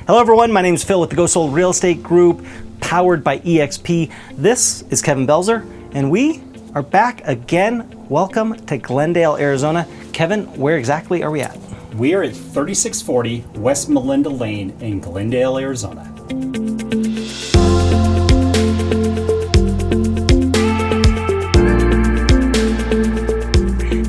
Hello everyone, my name is Phil with the Go Sold Real Estate Group, powered by eXp. This is Kevin.Belzer, and we are back again. Welcome to Glendale, Arizona. Kevin, where exactly are we at? We are at 3640 West Melinda Lane in Glendale, Arizona.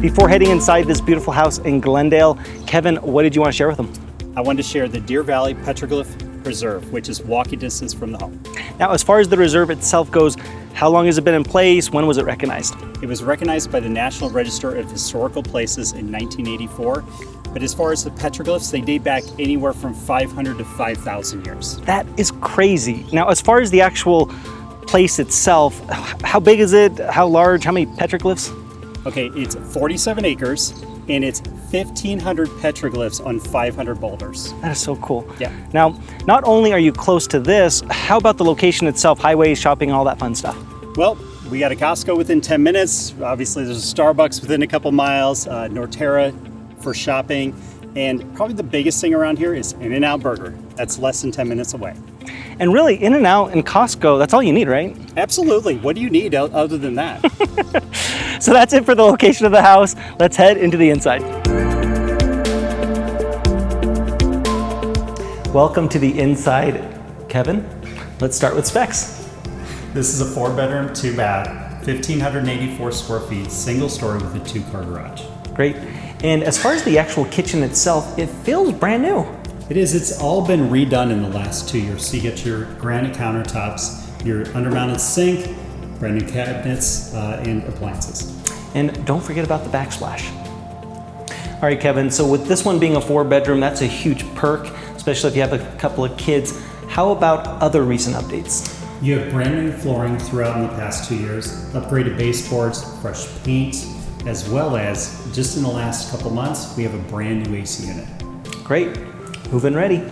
Before heading inside this beautiful house in Glendale, Kevin, what did you want to share with them? I wanted to share the Deer Valley Petroglyph Reserve, which is walking distance from the home. Now, as far as the reserve itself goes, how long has it been in place? When was it recognized? It was recognized by the National Register of Historical Places in 1984. But as far as the petroglyphs, they date back anywhere from 500 to 5,000 years. That is crazy. Now, as far as the actual place itself, how big is it? How large? How many petroglyphs? Okay, it's 47 acres and it's 1,500 petroglyphs on 500 boulders. That is so cool. Yeah. Now, not only are you close to this, how about the location itself, highways, shopping, all that fun stuff? Well, we got a Costco within 10 minutes. Obviously, there's a Starbucks within a couple miles, Norterra for shopping, and probably the biggest thing around here is In-N-Out Burger. That's less than 10 minutes away. And really, In-N-Out and Costco, that's all you need, right? Absolutely. What do you need other than that? So that's it for the location of the house. Let's head into the inside. Welcome to the inside, Kevin. Let's start with specs. This is a 4-bedroom, 2-bath, 1,584 square feet, single story with a 2-car garage. Great. And as far as the actual kitchen itself, it feels brand new. It is. It's all been redone in the last 2 years. So you get your granite countertops, your undermounted sink, brand new cabinets, and appliances. And don't forget about the backsplash. All right, Kevin, so with this one being a 4-bedroom, that's a huge perk, especially if you have a couple of kids. How about other recent updates? You have brand new flooring throughout in the past 2 years, upgraded baseboards, fresh paint, as well as just in the last couple months, we have a brand new AC unit. Great, move-in ready.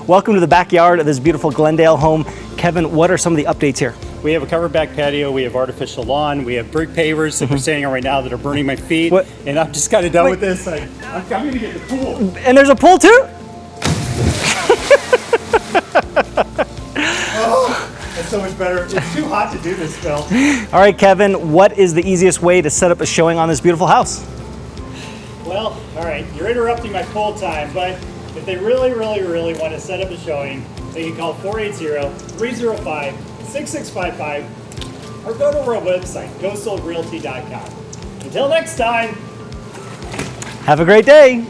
Welcome to the backyard of this beautiful Glendale home. Kevin, what are some of the updates here? We have a covered back patio, we have artificial lawn, we have brick pavers that we're standing on right now that are burning my feet. What? And I'm just kind of done with this. I'm gonna get the pool. And there's a pool too? Oh, that's so much better. It's too hot to do this, Phil. All right, Kevin, what is the easiest way to set up a showing on this beautiful house? Well, all right, you're interrupting my pool time, but if they really want to set up a showing, they can call 480-305-6655 or go to our website, gosoldrealty.com. Until next time. Have a great day.